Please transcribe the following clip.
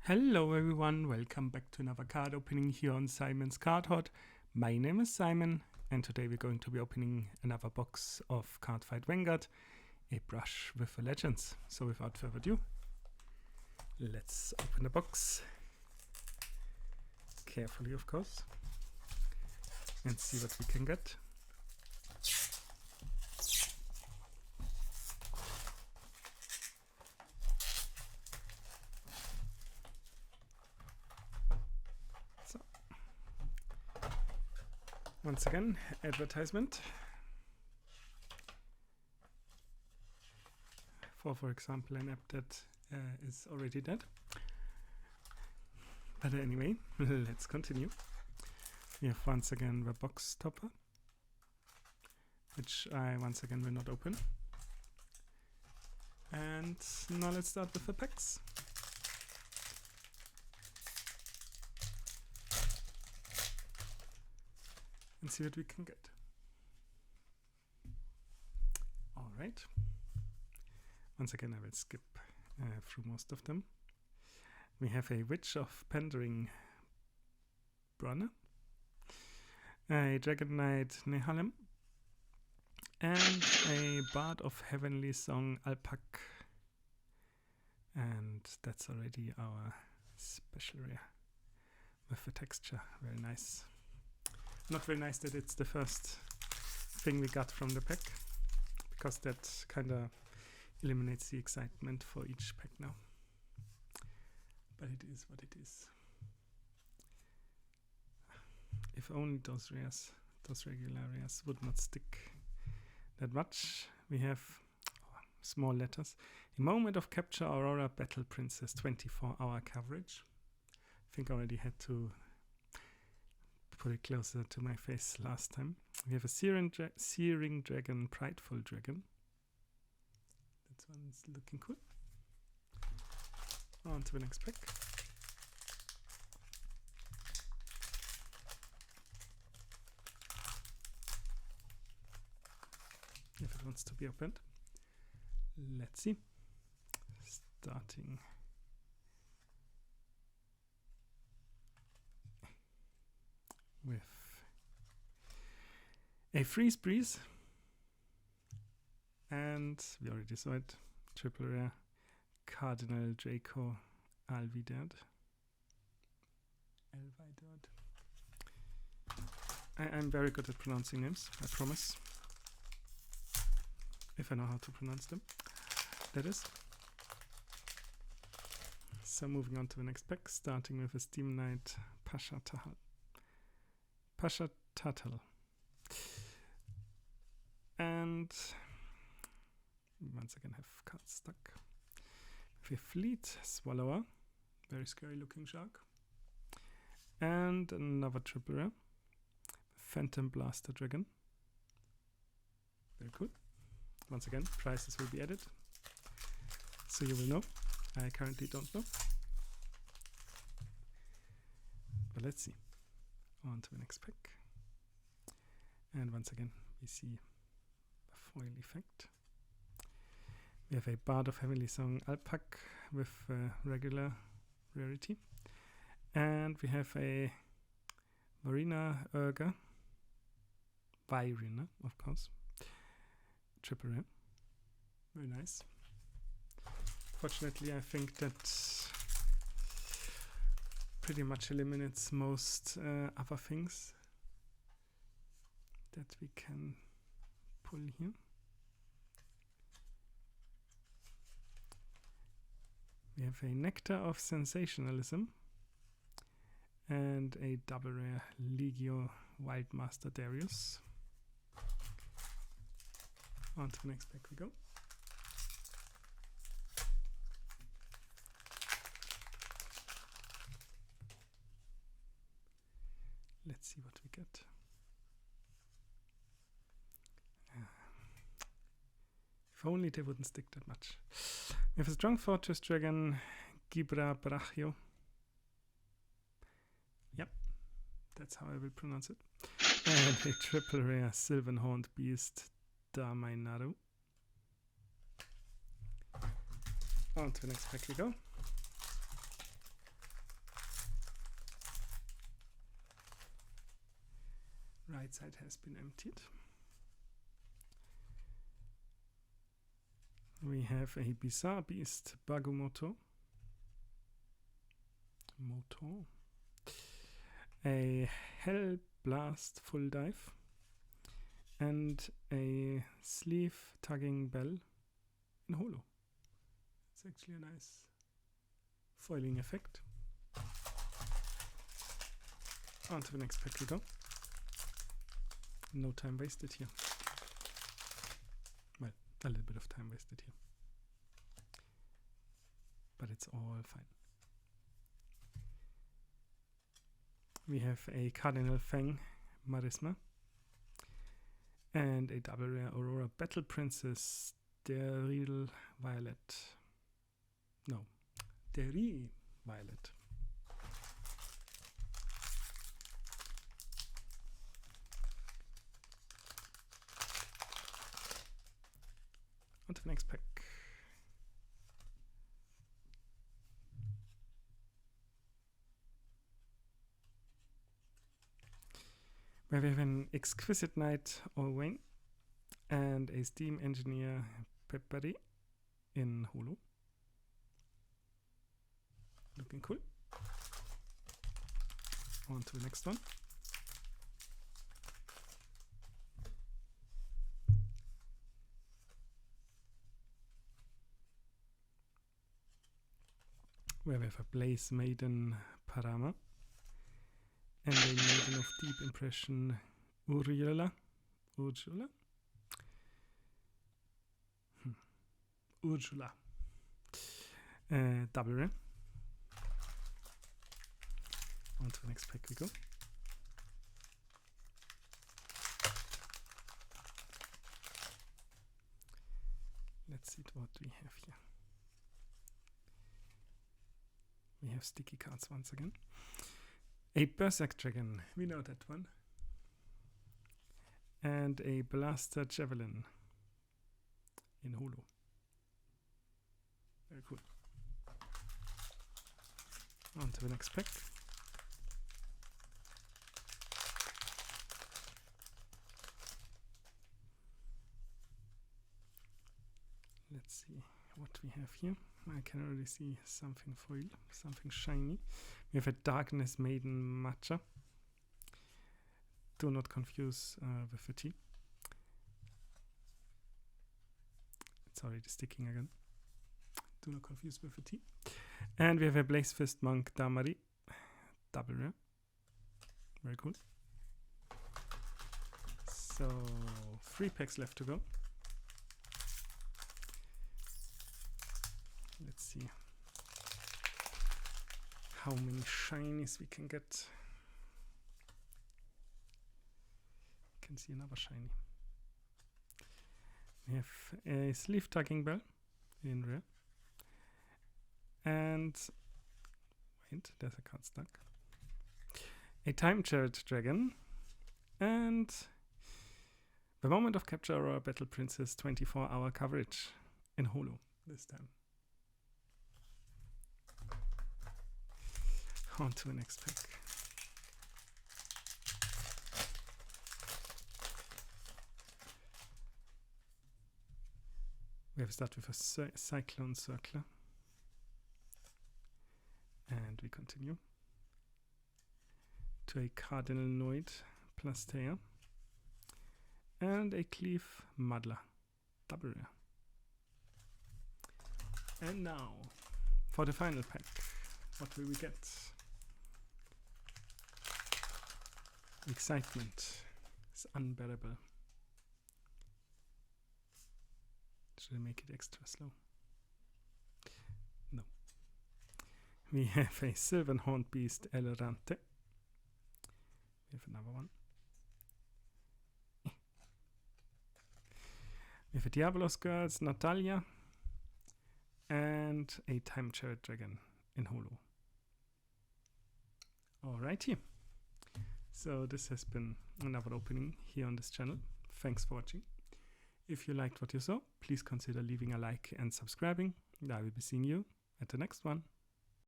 Hello everyone, welcome back to another card opening here on Simon's Card Hot. My name is Simon and today we're going to be opening another box of Cardfight Vanguard A Brush with the Legends. So without further ado, let's open the box. Carefully of course. And see what we can get. Once again, advertisement for example, an app that is already dead. But anyway, let's continue. We have once again the box topper, which I once again will not open. And now let's start with the packs. And see what we can get. Alright. Once again I will skip through most of them. We have a Witch of Pandering Brunner, a Dragon Knight Nehalem, and a Bard of Heavenly Song Alpac. And that's already our special rare with the texture. Very nice. Not very nice that it's the first thing we got from the pack, because that kind of eliminates the excitement for each pack now. But it is what it is. If only those rares, those regular rares, would not stick that much. We have small letters. A moment of capture, Aurora Battle Princess, 24-hour coverage. I think I already had to put it closer to my face last time. We have a Searing Dragon, Prideful Dragon. That one's looking cool. On to the next pack. If it wants to be opened. Let's see. Starting with a Freeze Breeze, and we already saw it, triple rare, Cardinal Draco Alvidad. I'm very good at pronouncing names, I promise. If I know how to pronounce them, that is. So moving on to the next pack, starting with a Steam Knight Pasha Tatal. And once again have cards stuck. With a Fleet Swallower, very scary looking shark. And another triple rare, Phantom Blaster Dragon. Very cool. Once again, prices will be added, so you will know. I currently don't know. But let's see. On to the next pack. And once again, we see a foil effect. We have a Bard of Heavenly Song Alpac with regular rarity. And we have a Marina Urga, Virina, of course. Triple rare. Very nice. Fortunately, I think that pretty much eliminates most other things that we can pull here. We have a Nectar of Sensationalism and a double rare Legio Wildmaster Darius. On to the next pack we go. Let's see what we get. If only they wouldn't stick that much. We have a Strong Fortress Dragon, Gibra Brachio. Yep, that's how I will pronounce it. And a triple rare Sylvan Horned Beast, Damainaru. On to the next pack we go. right side has been emptied. We have a Bizarre Beast Bagumoto. A Hell Blast Full Dive. And a Sleeve Tugging Bell in holo. It's actually a nice foiling effect. On to the next pack we go. No time wasted here. Well, a little bit of time wasted here. But it's all fine. We have a Cardinal Fang Marisma. And a double rare Aurora Battle Princess Deril Violet. No, Deril Violet. On to the next pack. Where we have an Exquisite Knight Orwain and a Steam Engineer Peppery in holo. Looking cool. On to the next one. Where we have a Blaze Maiden Parama and a Maiden of Deep Impression Ursula. Double rare. On to the next pack we go. Let's see what we have here. We have sticky cards once again. A Berserk Dragon, we know that one. And a Blaster Javelin in holo. Very cool. On to the next pack. Let's see what we have here. I can already see something foil, something shiny. We have a Darkness Maiden Matcha. Do not confuse with a T. It's already sticking again. Do not confuse with a T. And we have a Blaze Fist Monk Damari. Double rare. Very cool. So 3 packs left to go. Let's see how many shinies we can get. You can see another shiny. We have a Sleeve Tugging Bell in rare. And wait, there's a card stuck. A Time Chariot Dragon. And the Moment of Capture Aurora Battle Princess 24-hour coverage in holo this time. On to the next pack. We have started with a Cyclone Circler. And we continue to a Cardinal Noid Plastea and a Cleave Muddler. Double rare. And now for the final pack. What will we get? Excitement is unbearable. Should I make it extra slow? No. We have a Silverhorned Beast Elerante. We have another one. We have a Diabolos Girls Natalia and a Time Chariot Dragon in holo. Alrighty. So this has been another opening here on this channel. Thanks for watching. If you liked what you saw, please consider leaving a like and subscribing. I will be seeing you at the next one.